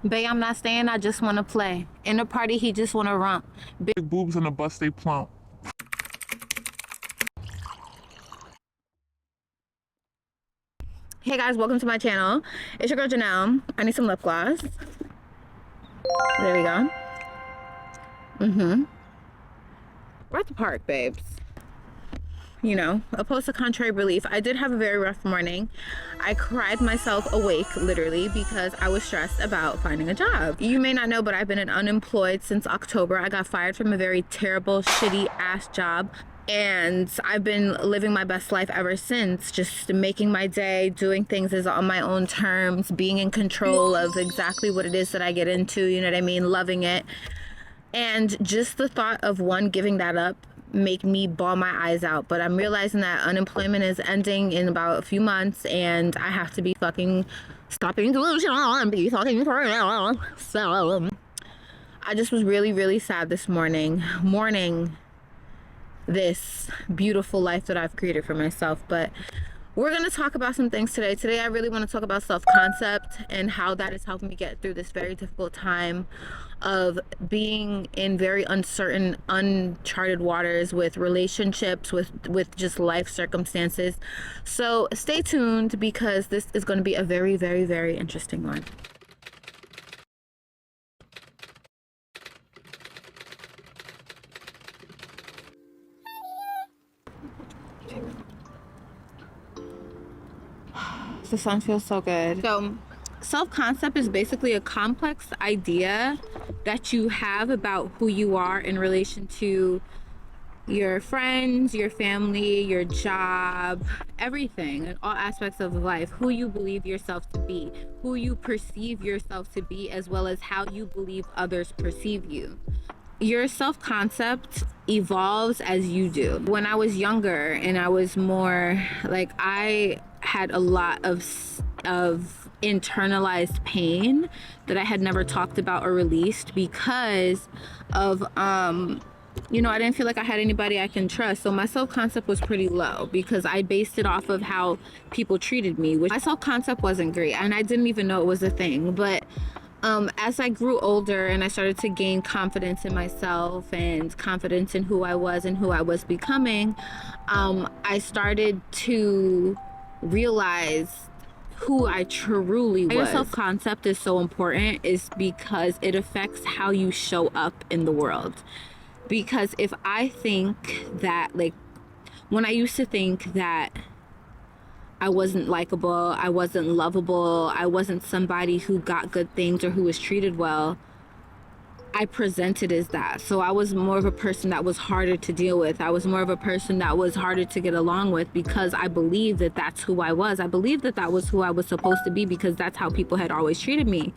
Bae, I'm not staying, I just want to play. In the party, he just want to romp. Big boobs on the bus, they plump. Hey guys, welcome to my channel. It's your girl Janelle. I need some lip gloss. There we go. We're at the park, babes. You know, opposed to contrary belief, I did have a very rough morning. I cried myself awake, literally, because I was stressed about finding a job. You may not know, but I've been unemployed since October. I got fired from a very terrible, shitty ass job. And I've been living my best life ever since, just making my day, doing things as on my own terms, being in control of exactly what it is that I get into, you know what I mean, loving it. And just the thought of giving that up make me bawl my eyes out. But I'm realizing that unemployment is ending in about a few months and I have to be fucking stopping delusional and be fucking for real. So I just was really, really sad this morning, mourning this beautiful life that I've created for myself. But we're going to talk about some things today. Today I really want to talk about self-concept and how that is helping me get through this very difficult time of being in very uncertain, uncharted waters with relationships, with just life circumstances. So stay tuned because this is going to be a very, very, very interesting one. The sun feels so good. So self-concept is basically a complex idea that you have about who you are in relation to your friends, your family, your job, everything, and all aspects of life. Who you believe yourself to be, who you perceive yourself to be, as well as how you believe others perceive you. Your self-concept evolves as you do. When I was younger and I was more like, I had a lot of internalized pain that I had never talked about or released because of you know, I didn't feel like I had anybody I can trust. So my self-concept was pretty low because I based it off of how people treated me, which my self-concept wasn't great and I didn't even know it was a thing. But as I grew older and I started to gain confidence in myself and confidence in who I was and who I was becoming, I started to realize who I truly was. Your self-concept is so important is because it affects how you show up in the world. Because if I think that, like, when I used to think that I wasn't likable, I wasn't lovable, I wasn't somebody who got good things or who was treated well, I presented as that. So I was more of a person that was harder to deal with. I was more of a person that was harder to get along with because I believed that that's who I was. I believed that that was who I was supposed to be because that's how people had always treated me.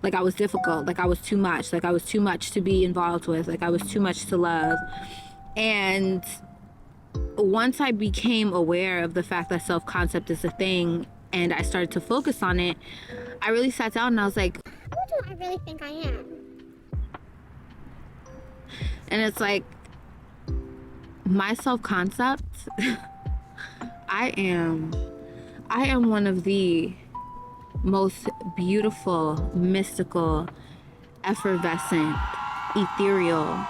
Like I was difficult, like I was too much, like I was too much to be involved with, like I was too much to love. And once I became aware of the fact that self-concept is a thing and I started to focus on it, I really sat down and I was like, who do I really think I am? And it's like, my self-concept, I am one of the most beautiful, mystical, effervescent, ethereal,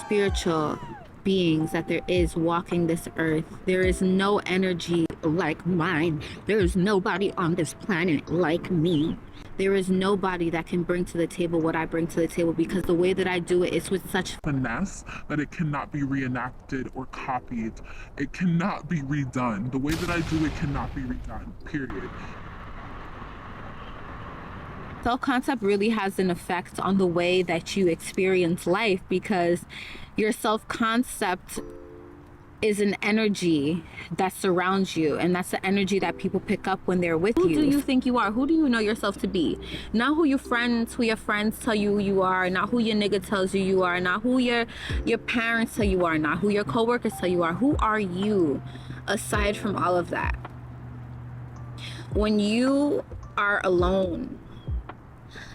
spiritual beings that there is walking this earth. There is no energy like mine. There is nobody on this planet like me. There is nobody that can bring to the table what I bring to the table because the way that I do it is with such Finesse that it cannot be reenacted or copied. It cannot be redone. The way that I do it cannot be redone, period. Self-concept really has an effect on the way that you experience life because your self-concept is an energy that surrounds you, and that's the energy that people pick up when they're with you. Who do you think you are? Who do you know yourself to be? Not who your friends tell you you are, not who your nigga tells you are, not who your parents tell you are, not who your coworkers tell you are. Who are you aside from all of that? When you are alone,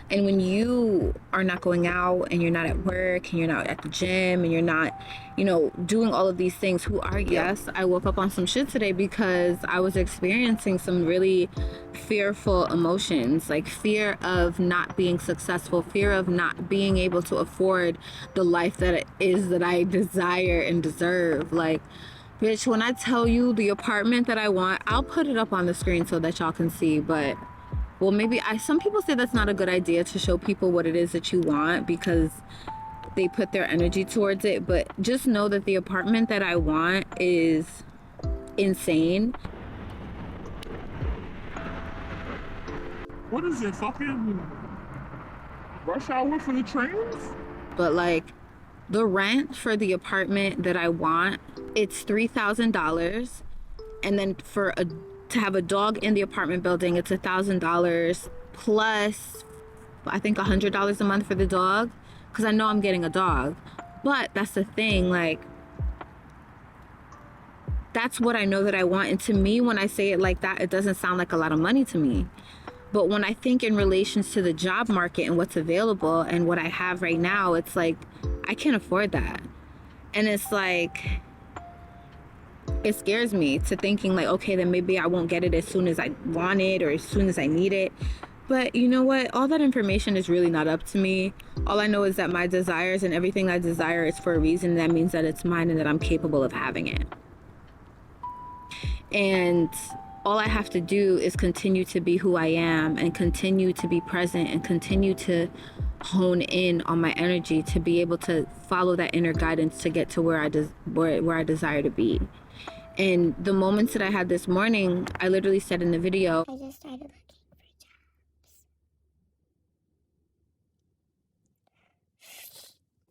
And when you are not going out and you're not at work and you're not at the gym and you're not, you know, doing all of these things, who are you? Yes, I woke up on some shit today because I was experiencing some really fearful emotions, like fear of not being successful, fear of not being able to afford the life that it is that I desire and deserve. Like, bitch, when I tell you the apartment that I want, I'll put it up on the screen so that y'all can see, but well, maybe some people say that's not a good idea to show people what it is that you want because they put their energy towards it. But just know that the apartment that I want is insane. What is it, fucking rush hour for the trains? But like, the rent for the apartment that I want, it's $3,000, and then to have a dog in the apartment building, it's $1,000 plus I think $100 a month for the dog, because I know I'm getting a dog. But that's the thing, like, that's what I know that I want. And to me, when I say it like that, it doesn't sound like a lot of money to me. But when I think in relations to the job market and what's available and what I have right now, it's like, I can't afford that. And it's like, it scares me to thinking like, okay, then maybe I won't get it as soon as I want it or as soon as I need it. But you know what? All that information is really not up to me. All I know is that my desires and everything I desire is for a reason. That means that it's mine and that I'm capable of having it. And all I have to do is continue to be who I am and continue to be present and continue to hone in on my energy to be able to follow that inner guidance to get to where I desire to be. And the moments that I had this morning, I literally said in the video, I just started looking for jobs.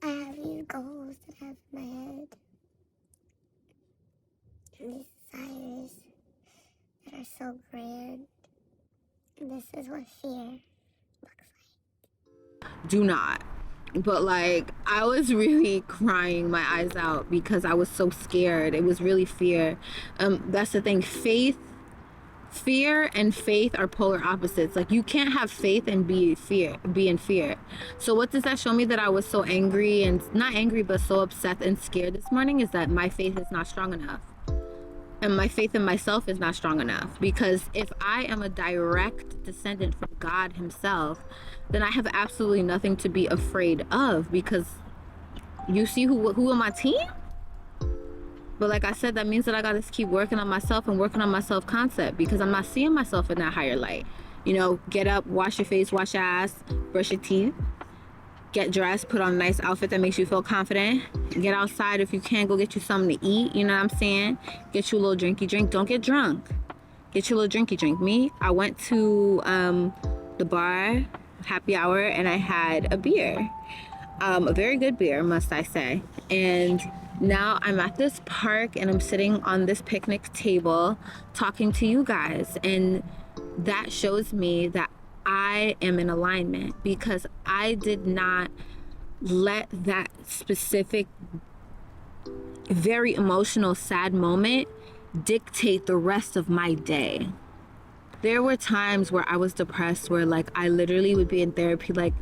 I have these goals that I have in my head. And these desires that are so grand. And this is what fear looks like. do not. But like, I was really crying my eyes out because I was so scared. It was really fear. That's the thing. Fear and faith are polar opposites. Like, you can't have faith and be in fear. So what does that show me? That I was so angry, and not angry, but so upset and scared this morning, is that my faith is not strong enough. And my faith in myself is not strong enough, because if I am a direct descendant from God himself, then I have absolutely nothing to be afraid of, because you see who on my team? But like I said, that means that I gotta keep working on myself and working on my self-concept, because I'm not seeing myself in that higher light. You know, get up, wash your face, wash your ass, brush your teeth, get dressed, put on a nice outfit that makes you feel confident, get outside. If you can, go get you something to eat, you know what I'm saying? Get you a little drinky drink. Don't get drunk. Get you a little drinky drink. Me, I went to the bar, happy hour, and I had a beer. A very good beer, must I say. And now I'm at this park and I'm sitting on this picnic table talking to you guys. And that shows me that I am in alignment, because I did not let that specific, very emotional, sad moment dictate the rest of my day. There were times where I was depressed, where like I literally would be in therapy like,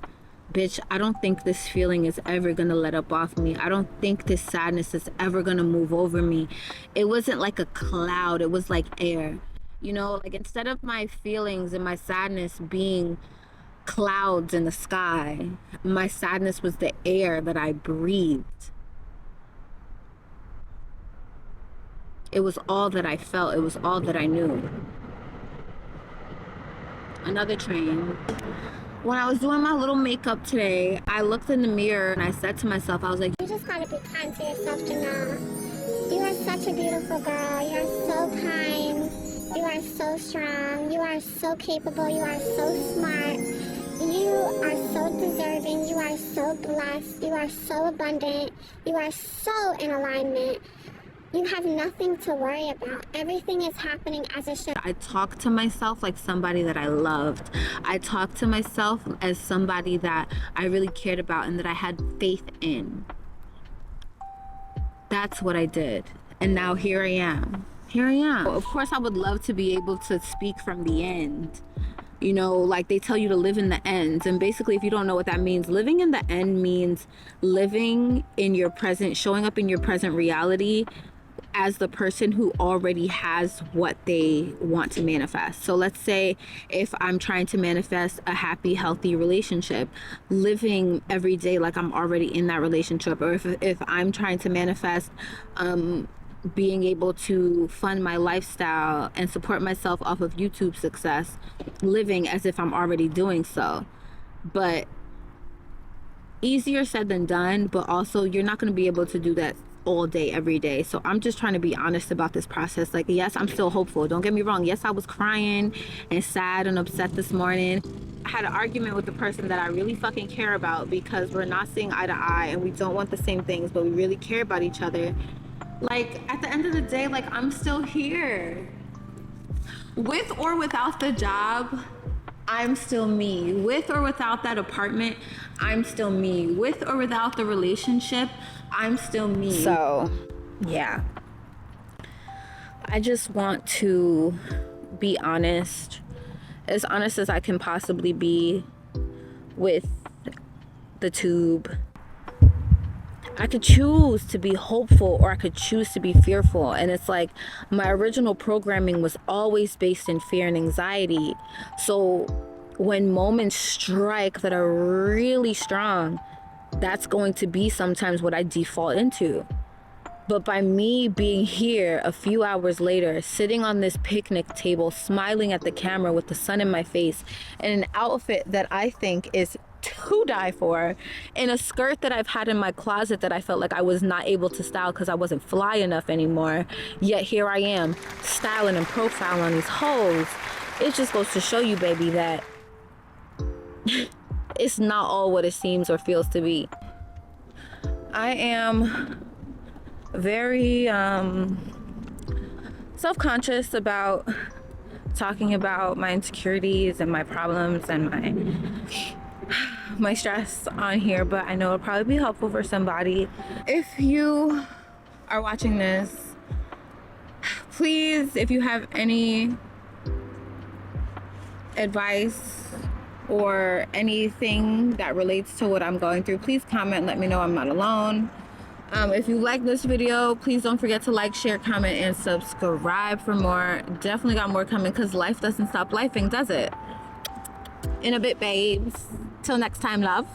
bitch, I don't think this feeling is ever gonna let up off me. I don't think this sadness is ever gonna move over me. It wasn't like a cloud, it was like air. You know, like instead of my feelings and my sadness being clouds in the sky, my sadness was the air that I breathed. It was all that I felt. It was all that I knew. Another train. When I was doing my little makeup today, I looked in the mirror and I said to myself, I was like, You just gotta be kind to yourself, Janelle. You are such a beautiful girl. You are so kind. You are so strong. You are so capable. You are so smart. You are so deserving. You are so blessed. You are so abundant. You are so in alignment. You have nothing to worry about. Everything is happening as it should. I talked to myself like somebody that I loved. I talked to myself as somebody that I really cared about and that I had faith in. That's what I did. And now here I am. Here I am. Of course, I would love to be able to speak from the end. You know, like they tell you to live in the ends. And basically, if you don't know what that means, living in the end means living in your present, showing up in your present reality as the person who already has what they want to manifest. So let's say if I'm trying to manifest a happy, healthy relationship, living every day like I'm already in that relationship. Or if I'm trying to manifest being able to fund my lifestyle and support myself off of YouTube success, living as if I'm already doing so. But easier said than done, but also you're not going to be able to do that all day every day. So I'm just trying to be honest about this process. Like, yes, I'm still hopeful, don't get me wrong. Yes, I was crying and sad and upset this morning. I had an argument with the person that I really fucking care about, because we're not seeing eye to eye and we don't want the same things, but we really care about each other. Like, at the end of the day, like, I'm still here. With or without the job, I'm still me. With or without that apartment, I'm still me. With or without the relationship, I'm still me. So, yeah. I just want to be honest as I can possibly be with the tube. I could choose to be hopeful or I could choose to be fearful. And it's like my original programming was always based in fear and anxiety. So when moments strike that are really strong, that's going to be sometimes what I default into. But by me being here a few hours later, sitting on this picnic table, smiling at the camera with the sun in my face, in an outfit that I think is to die for, in a skirt that I've had in my closet that I felt like I was not able to style because I wasn't fly enough anymore, yet here I am styling and profiling on these hoes. It just goes to show you, baby, that it's not all what it seems or feels to be. I am very self-conscious about talking about my insecurities and my problems and my stress on here, but I know it'll probably be helpful for somebody. If you are watching this, please, if you have any advice or anything that relates to what I'm going through, please comment, let me know I'm not alone. If you like this video, please don't forget to like, share, comment, and subscribe for more. Definitely got more coming because life doesn't stop lifing, does it? In a bit, babes. Till next time, love.